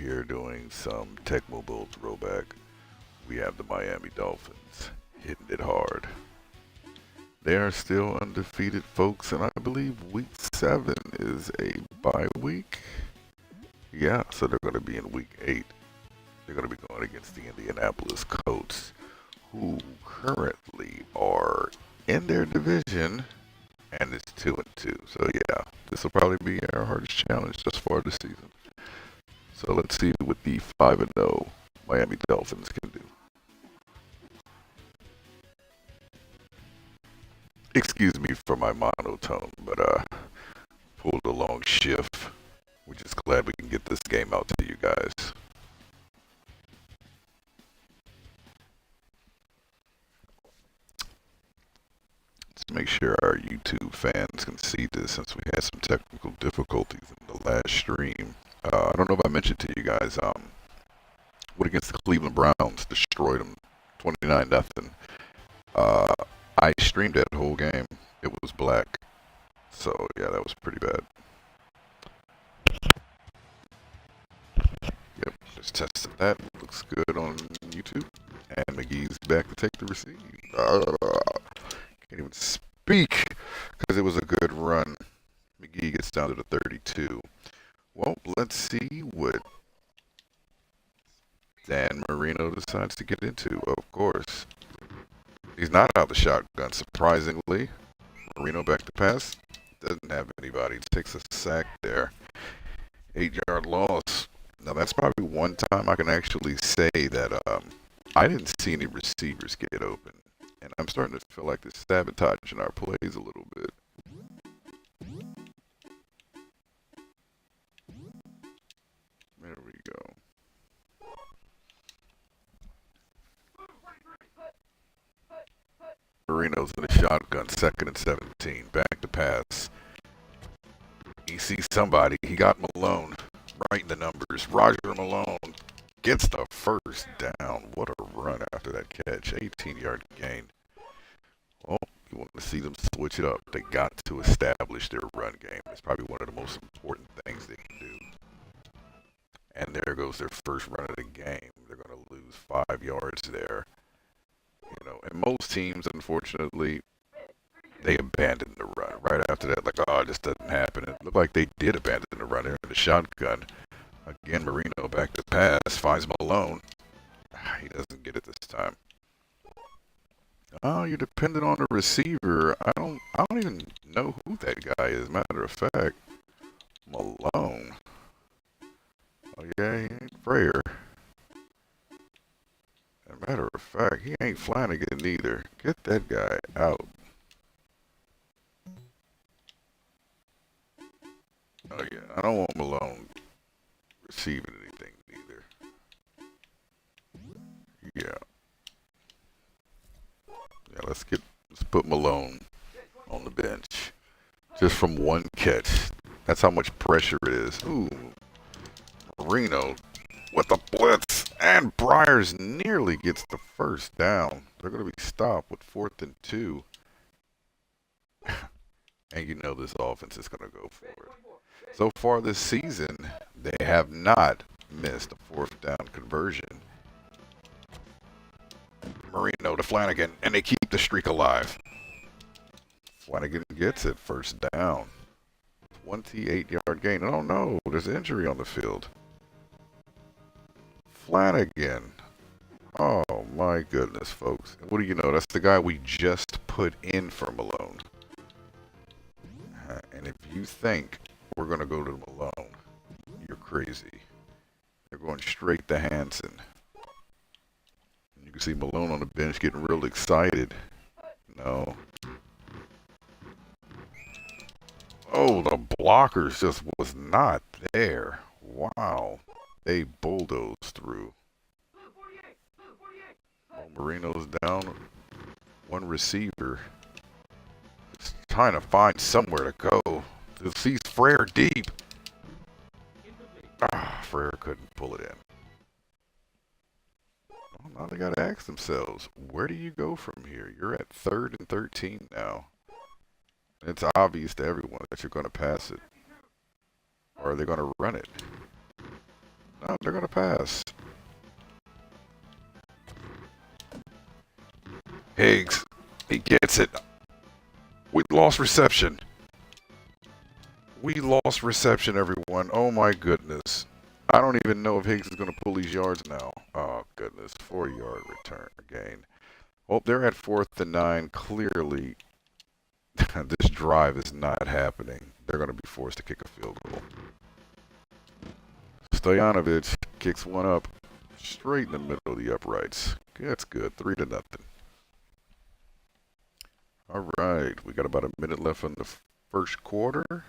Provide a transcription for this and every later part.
here doing some Tecmo Bowl throwback. We have the Miami Dolphins hitting it hard. They are still undefeated, folks, and I believe week 7 is a bye week. Yeah, so they're going to be in week 8. They're going to be going against the Indianapolis Colts, who currently are in their division, and it's 2-2. So yeah, this will probably be our hardest challenge thus far this season. So let's see what the 5-0 Miami Dolphins can do. Excuse me for my monotone, but pulled a long shift. We're just glad we can get this game out to you guys. Let's make sure our YouTube fans can see this since we had some technical difficulties in the last stream. I don't know if I mentioned to you guys, what against the Cleveland Browns, destroyed them 29-0. I streamed that whole game. It was black. So, yeah, that was pretty bad. Yep, just tested that. Looks good on YouTube. And McGee's back to take the receive. Can't even speak because it was a good run. McGee gets down to the 32. Well, let's see what Dan Marino decides to get into, of course. He's not out the shotgun, surprisingly. Marino back to pass. Doesn't have anybody. Takes a sack there. 8-yard loss. Now, that's probably one time I can actually say that I didn't see any receivers get open. And I'm starting to feel like they're sabotaging our plays a little bit. There we go. Marino's in a shotgun, 2nd and 17. Back to pass. He sees somebody. He got Malone right in the numbers. Roger Malone gets the first down. What a run after that catch. 18-yard gain. Well, you want to see them switch it up. They got to establish their run game. It's probably one of the most important things they can do. And there goes their first run of the game. They're going to lose 5 yards there. You know, and most teams, unfortunately, they abandon the run right after that. Like, oh, this doesn't happen. It looked like they did abandon the run there in the shotgun. Again, Marino back to pass, finds Malone. He doesn't get it this time. Oh, you're dependent on the receiver. I don't even know who that guy is. Matter of fact, Malone. Oh yeah, he ain't Frayer. As a matter of fact, he ain't Flanagan either. Get that guy out. Oh yeah, I don't want Malone receiving anything either. Yeah. Yeah, let's put Malone on the bench. Just from one catch. That's how much pressure it is. Ooh. Marino with the blitz. And Bryars nearly gets the first down. They're going to be stopped with 4th and 2. And you know this offense is going to go for it. So far this season, they have not missed a 4th down conversion. Marino to Flanagan, and they keep the streak alive. Flanagan gets it, first down. 28-yard gain. Oh no, there's an injury on the field. Flanagan. Oh my goodness, folks. What do you know? That's the guy we just put in for Malone. And if you think we're going to go to Malone, you're crazy. They're going straight to Hansen. You can see Malone on the bench getting real excited. No. Oh, the blockers just was not there. Wow. They bulldozed through. Oh, Marino's down. One receiver. Just trying to find somewhere to go. Sees Frere deep. Frere couldn't pull it in. Well, now they got to ask themselves, where do you go from here? You're at 3rd and 13 now. It's obvious to everyone that you're going to pass it. Or are they going to run it? No, they're going to pass. Higgs, he gets it. We lost reception. We lost reception, everyone. Oh my goodness. I don't even know if Higgs is going to pull these yards now. Oh goodness, 4-yard return gain. Well, they're at 4th and 9. Clearly, this drive is not happening. They're going to be forced to kick a field goal. Stoyanovich kicks one up straight in the middle of the uprights. That's good. 3-0. All right, we got about a minute left in the first quarter.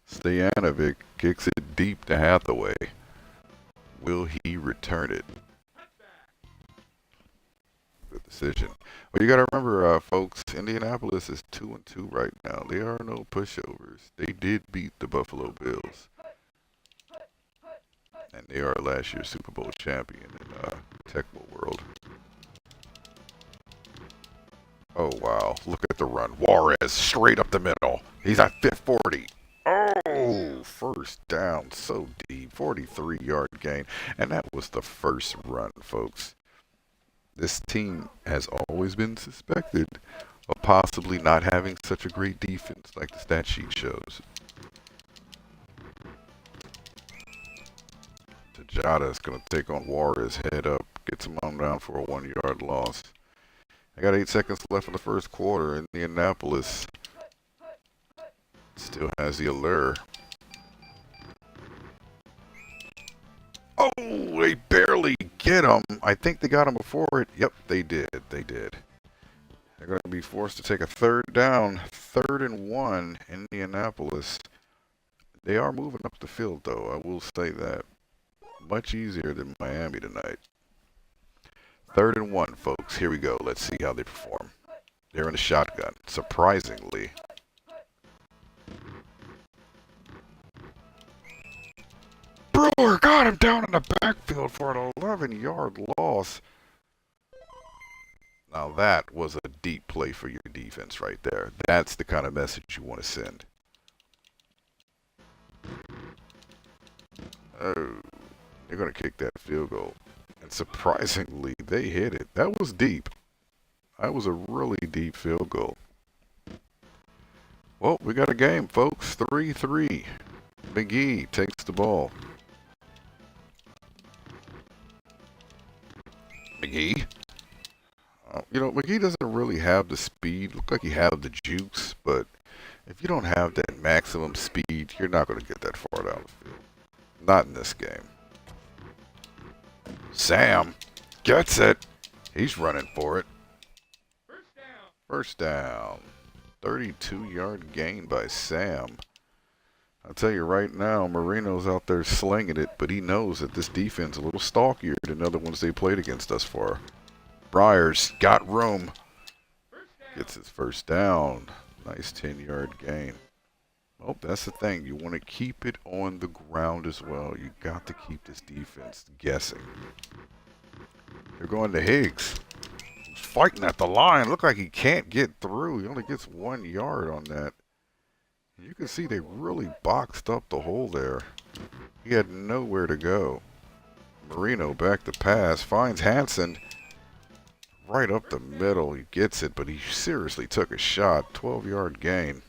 Stoyanovich kicks it deep to Hathaway. Will he return it? Good decision. Well, you got to remember, folks, Indianapolis is 2-2 right now. They are no pushovers. They did beat the Buffalo Bills. And they are last year's Super Bowl champion in Tecmo World. Oh, wow. Look at the run. Juarez straight up the middle. He's at 40. Oh, first down. So deep. 43-yard gain. And that was the first run, folks. This team has always been suspected of possibly not having such a great defense like the stat sheet shows. Tejada is going to take on Juarez head up. Gets him on down for a 1-yard loss. I got 8 seconds left in the first quarter. Indianapolis still has the allure. Oh, they barely get him. I think they got him before it. Yep, they did. They did. They're going to be forced to take a third down. 3rd and 1, Indianapolis. They are moving up the field, though. I will say that. Much easier than Miami tonight. 3rd and 1, folks. Here we go. Let's see how they perform. They're in a shotgun, surprisingly. Brewer got him down in the backfield for an 11-yard loss. Now that was a deep play for your defense right there. That's the kind of message you want to send. Oh, they're going to kick that field goal. And surprisingly, they hit it. That was deep. That was a really deep field goal. Well, we got a game, folks. 3-3. McGee takes the ball. McGee? McGee doesn't really have the speed. Look like he has the juice, but if you don't have that maximum speed, you're not going to get that far down the field. Not in this game. Sam gets it. He's running for it. First down. 32-yard gain by Sam. I'll tell you right now, Marino's out there slinging it, but he knows that this defense is a little stalkier than the other ones they played against thus far. Briers got room. Gets his first down. Nice 10-yard gain. Well, that's the thing. You want to keep it on the ground as well. You got to keep this defense guessing. They're going to Higgs. He's fighting at the line. Look like he can't get through. He only gets 1 yard on that. You can see they really boxed up the hole there. He had nowhere to go. Marino back to pass. Finds Hansen. Right up the middle. He gets it, but he seriously took a shot. 12-yard gain.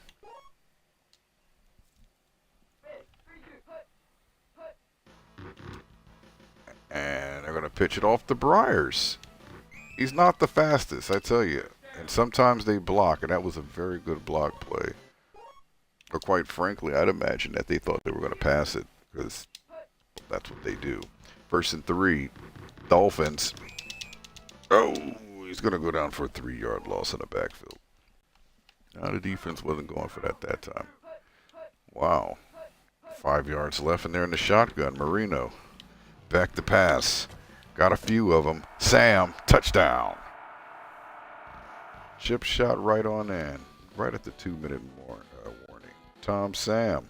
And they're going to pitch it off to Briers. He's not the fastest, I tell you. And sometimes they block, and that was a very good block play. Or quite frankly, I'd imagine that they thought they were going to pass it, because that's what they do. 1st and 3, Dolphins. Oh, he's going to go down for a 3-yard loss in the backfield. Now the defense wasn't going for that time. Wow. 5 yards left, and they're in the shotgun. Marino. Back to pass. Got a few of them. Sam, touchdown. Chip shot right on in. Right at the 2-minute warning. Tom Sam.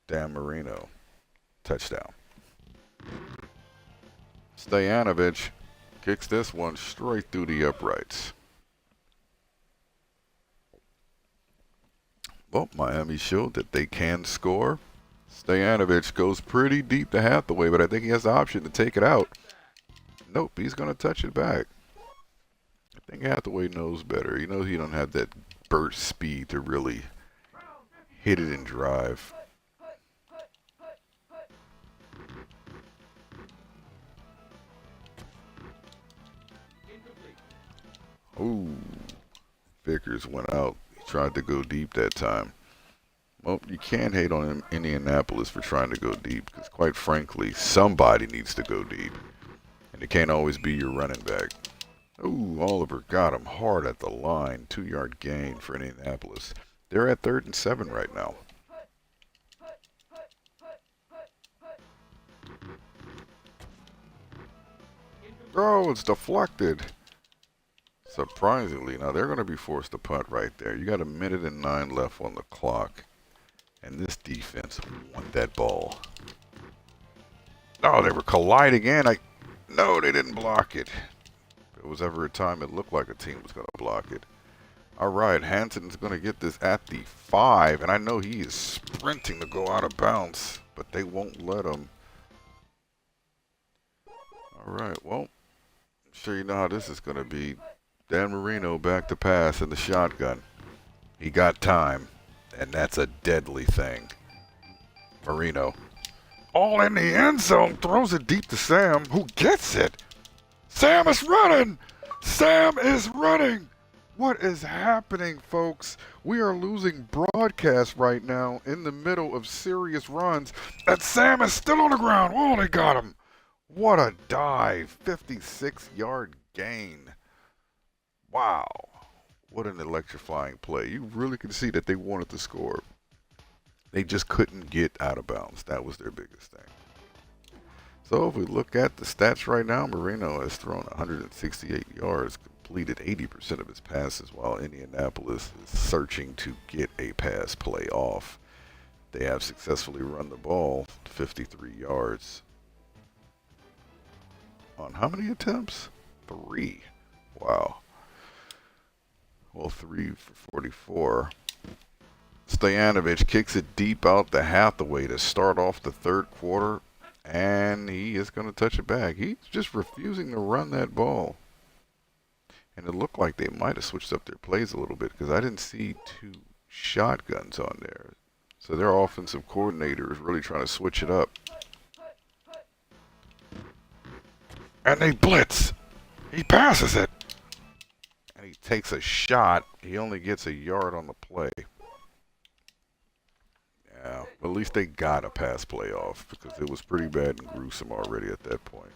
Dan Marino. Touchdown. Stoyanovich kicks this one straight through the uprights. Well, Miami showed that they can score. Stoyanovich goes pretty deep to Hathaway, but I think he has the option to take it out. Nope, he's going to touch it back. I think Hathaway knows better. He knows he don't have that burst speed to really hit it and drive. Ooh, Vickers went out. He tried to go deep that time. Well, you can't hate on Indianapolis for trying to go deep because, quite frankly, somebody needs to go deep. And it can't always be your running back. Ooh, Oliver got him hard at the line. 2-yard gain for Indianapolis. They're at 3rd and 7 right now. Oh, it's deflected. Surprisingly, now they're going to be forced to punt right there. You got 1:09 left on the clock. And this defense won that ball. Oh, they were colliding in. No, they didn't block it. If there was ever a time it looked like a team was going to block it. All right, Hanson's going to get this at the 5. And I know he is sprinting to go out of bounds, but they won't let him. All right, well, I'm sure you know how this is going to be. Dan Marino back to pass in the shotgun. He got time. And that's a deadly thing. Marino. All in the end zone. Throws it deep to Sam, who gets it. Sam is running. Sam is running. What is happening, folks? We are losing broadcast right now in the middle of serious runs. And Sam is still on the ground. Oh, they got him. What a dive. 56-yard gain. Wow. What an electrifying play. You really can see that they wanted to score. They just couldn't get out of bounds. That was their biggest thing. So if we look at the stats right now, Marino has thrown 168 yards, completed 80% of his passes, while Indianapolis is searching to get a pass play off. They have successfully run the ball 53 yards. On how many attempts? 3. Wow. Well, 3 for 44. Stoyanovich kicks it deep out to Hathaway to start off the 3rd quarter, and he is going to touch it back. He's just refusing to run that ball. And it looked like they might have switched up their plays a little bit because I didn't see 2 shotguns on there. So their offensive coordinator is really trying to switch it up. And they blitz. He passes it. And he takes a shot. He only gets a yard on the play. Yeah, at least they got a pass play off because it was pretty bad and gruesome already at that point.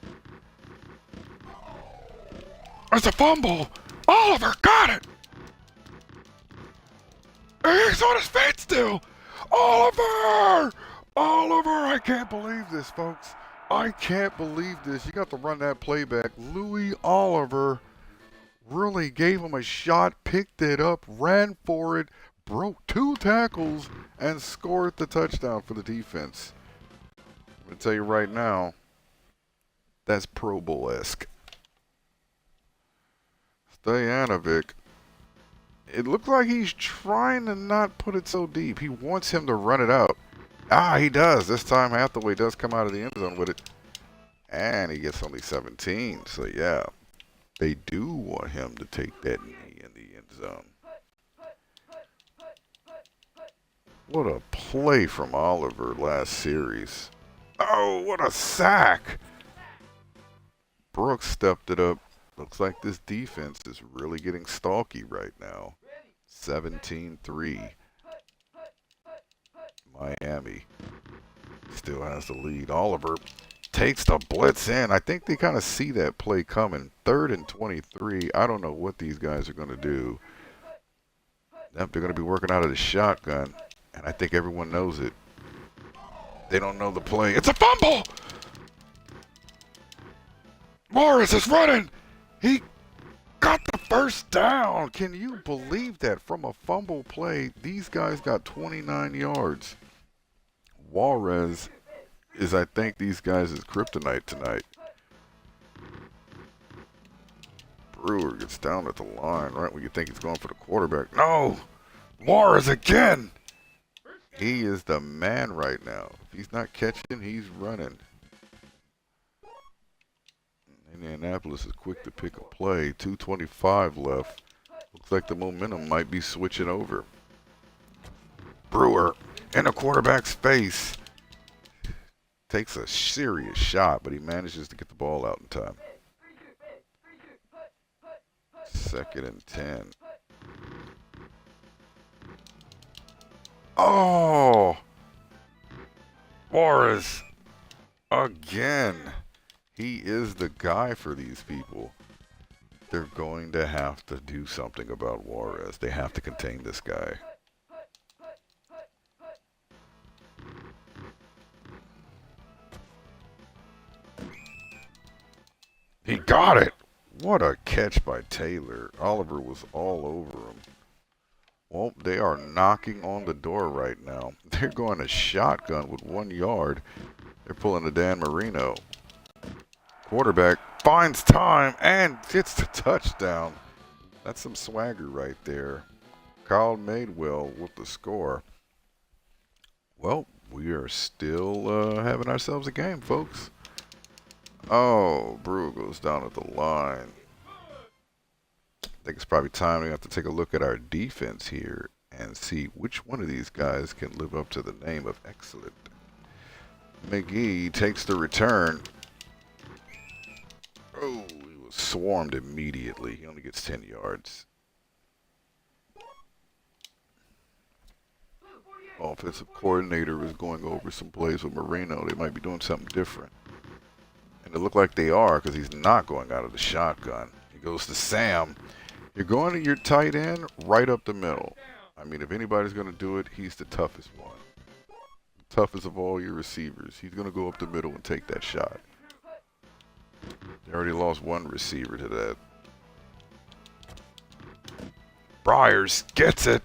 It's a fumble. Oliver got it. He's on his feet still. Oliver! Oliver! I can't believe this, folks. I can't believe this. You got to run that playback. Louis Oliver really gave him a shot, picked it up, ran for it, broke 2 tackles, and scored the touchdown for the defense. I'm going to tell you right now, that's Pro Bowl-esque. Stoyanovich, it looks like he's trying to not put it so deep. He wants him to run it out. Ah, he does. This time Hathaway does come out of the end zone with it. And he gets only 17. So, yeah, they do want him to take that knee in the end zone. What a play from Oliver last series. Oh, what a sack. Brooks stepped it up. Looks like this defense is really getting stalky right now. 17-3. Miami still has the lead. Oliver takes the blitz in. I think they kind of see that play coming. 3rd and 23. I don't know what these guys are going to do. They're going to be working out of the shotgun, and I think everyone knows it. They don't know the play. It's a fumble! Morris is running! He got the first down. Can you believe that? From a fumble play, these guys got 29 yards. Juarez is, I think, these guys' kryptonite tonight. Brewer gets down at the line right when you think he's going for the quarterback. No! Juarez again! He is the man right now. If he's not catching, he's running. Indianapolis is quick to pick a play. 2:25 left. Looks like the momentum might be switching over. Brewer in the quarterback's face. Takes a serious shot, but he manages to get the ball out in time. 2nd and 10. Oh! Juarez! Again! He is the guy for these people. They're going to have to do something about Juarez. They have to contain this guy. He got it! What a catch by Taylor. Oliver was all over him. Well, they are knocking on the door right now. They're going to shotgun with 1 yard. They're pulling the Dan Marino. Quarterback finds time and gets the touchdown. That's some swagger right there. Kyle Madewell with the score. Well, we are still having ourselves a game, folks. Oh, Brewer goes down at the line. I think it's probably time we have to take a look at our defense here and see which one of these guys can live up to the name of excellent. McGee takes the return. Oh, he was swarmed immediately. He only gets 10 yards. Offensive coordinator is going over some plays with Marino. They might be doing something different. And it looked like they are because he's not going out of the shotgun. He goes to Sam. You're going to your tight end right up the middle. I mean, if anybody's going to do it, he's the toughest one. The toughest of all your receivers. He's going to go up the middle and take that shot. They already lost 1 receiver to that. Briers gets it.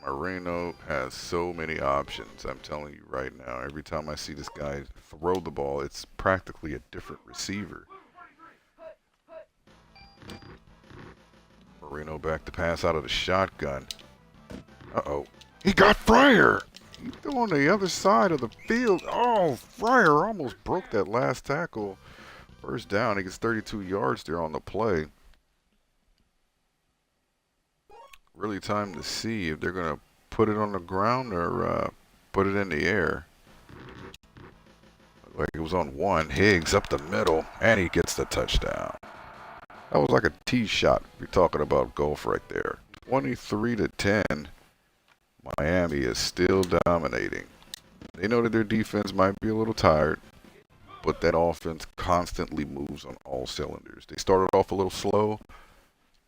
Marino has so many options. I'm telling you right now, every time I see this guy throw the ball, it's practically a different receiver. Marino back to pass out of the shotgun. Uh-oh. He got Fryer! He's still on the other side of the field. Oh, Fryer almost broke that last tackle. First down, he gets 32 yards there on the play. Really time to see if they're going to put it on the ground or put it in the air. Like it was on 1. Higgs up the middle, and he gets the touchdown. That was like a tee shot. We're talking about golf right there. 23-10. Miami is still dominating. They know that their defense might be a little tired, but that offense constantly moves on all cylinders. They started off a little slow,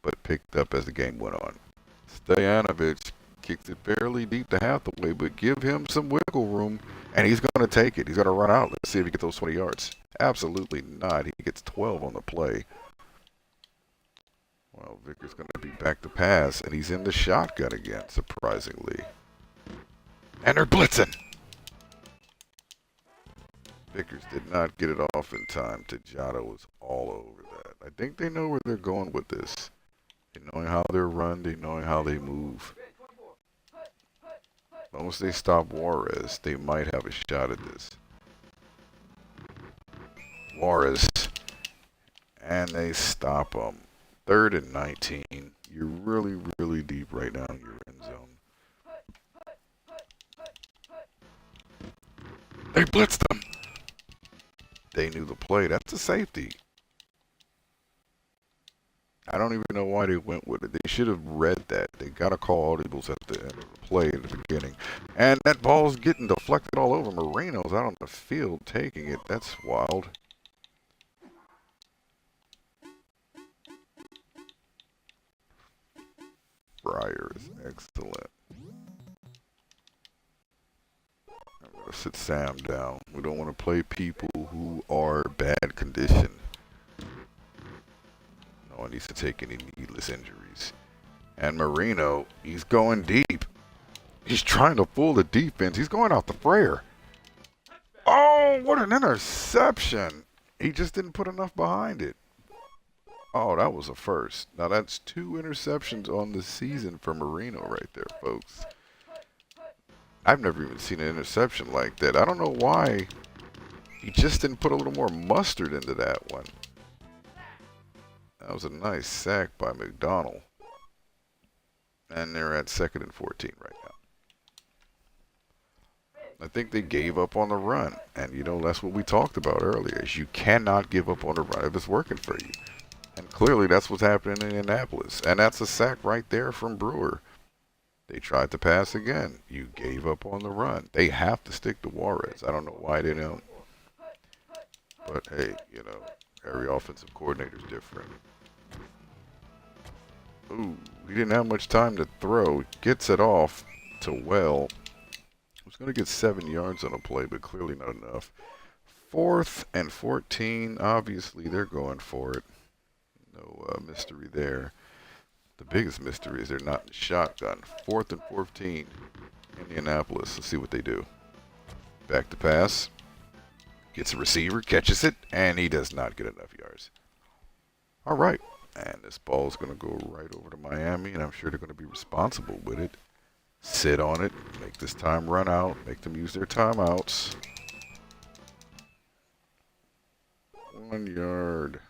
but picked up as the game went on. Stoyanovich kicks it barely deep to half the way, but give him some wiggle room, and he's going to take it. He's going to run out. Let's see if he gets those 20 yards. Absolutely not. He gets 12 on the play. Well, Vicker's going to be back to pass, and he's in the shotgun again, surprisingly. And they're blitzing. Vickers did not get it off in time. Tejada was all over that. I think they know where they're going with this. They knowing how they run, they knowing how they move. Once they stop Juarez, they might have a shot at this. Juarez. And they stop him. 3rd and 19. You're really, really deep right now in your end zone. They blitzed them. They knew the play. That's a safety. I don't even know why they went with it. They should have read that. They got to call audibles at the end of the play at the beginning. And that ball's getting deflected all over. Marino's out on the field taking it. That's wild. Fryer is excellent. I'm going to sit Sam down. We don't want to play people who are bad condition. No one needs to take any needless injuries. And Marino, he's going deep. He's trying to fool the defense. He's going out the Fryer. Oh, what an interception. He just didn't put enough behind it. Oh, that was a first. Now, that's 2 interceptions on the season for Marino right there, folks. I've never even seen an interception like that. I don't know why he just didn't put a little more mustard into that one. That was a nice sack by McDonald. And they're at 2nd and 14 right now. I think they gave up on the run. And, you know, that's what we talked about earlier, is you cannot give up on the run if it's working for you. And clearly that's what's happening in Indianapolis. And that's a sack right there from Brewer. They tried to pass again. You gave up on the run. They have to stick to Juarez. I don't know why they don't. But, hey, you know, every offensive coordinator is different. Ooh, he didn't have much time to throw. Gets it off to Well. Was going to get 7 yards on a play, but clearly not enough. 4th and 14. Obviously, they're going for it. No mystery there. The biggest mystery is they're not in the shotgun. 4th and 14. Indianapolis. Let's see what they do. Back to pass. Gets a receiver, catches it, and he does not get enough yards. All right. And this ball is going to go right over to Miami, and I'm sure they're going to be responsible with it. Sit on it, make this time run out, make them use their timeouts. 1 yard.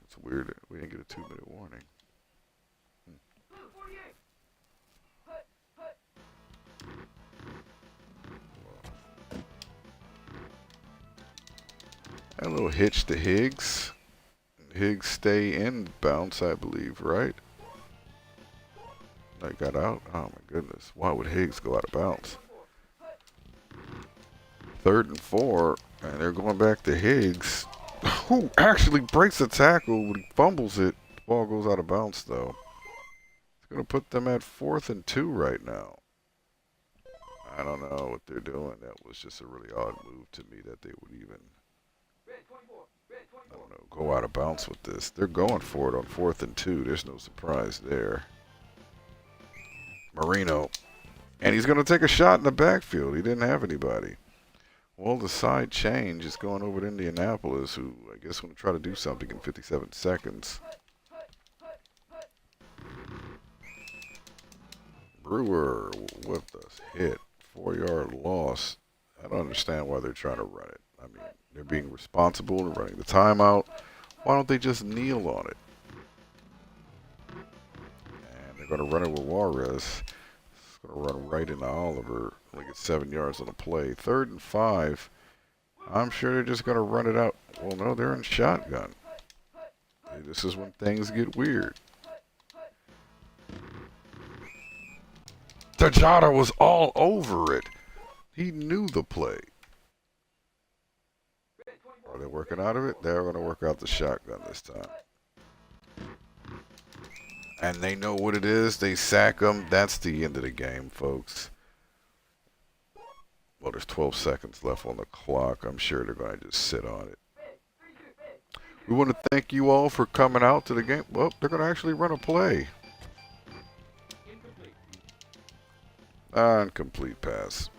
It's weird. We didn't get a 2-minute warning. A little hitch to Higgs. Higgs stay in bounce, I believe, right? I got out. Oh my goodness. Why would Higgs go out of bounds? 3rd and 4, and they're going back to Higgs, who actually breaks the tackle when he fumbles it. The ball goes out of bounds, though. It's going to put them at 4th and 2 right now. I don't know what they're doing. That was just a really odd move to me that they would even, I don't know, go out of bounds with this. They're going for it on 4th and 2. There's no surprise there. Marino. And he's going to take a shot in the backfield. He didn't have anybody. Well, the side change is going over to Indianapolis, who I guess want to try to do something in 57 seconds. Brewer with a hit. 4-yard loss. I don't understand why they're trying to run it. I mean, they're being responsible and running the timeout. Why don't they just kneel on it? And they're going to run it with Juarez. It's going to run right into Oliver. Only get 7 yards on the play. 3rd and 5. I'm sure they're just going to run it out. Well, no, they're in shotgun. This is when things get weird. Tejada was all over it. He knew the play. Are they working out of it? They're going to work out the shotgun this time. And they know what it is. They sack them. That's the end of the game, folks. Well, there's 12 seconds left on the clock. I'm sure they're going to just sit on it. We want to thank you all for coming out to the game. Well, they're going to actually run a play. Incomplete pass.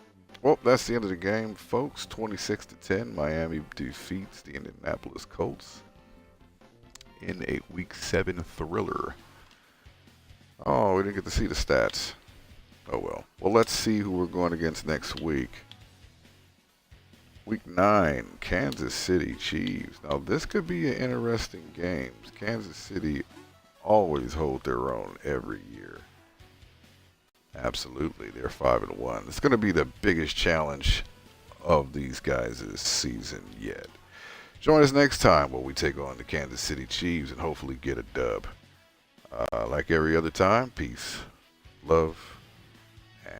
Well, that's the end of the game, folks. 26-10. Miami defeats the Indianapolis Colts in a Week 7 thriller. Oh, we didn't get to see the stats. Oh, well. Well, let's see who we're going against next week. Week 9, Kansas City Chiefs. Now, this could be an interesting game. Kansas City always hold their own every year. Absolutely. They're 5-1. It's going to be the biggest challenge of these guys this season yet. Join us next time where we take on the Kansas City Chiefs and hopefully get a dub. Like every other time, peace, love,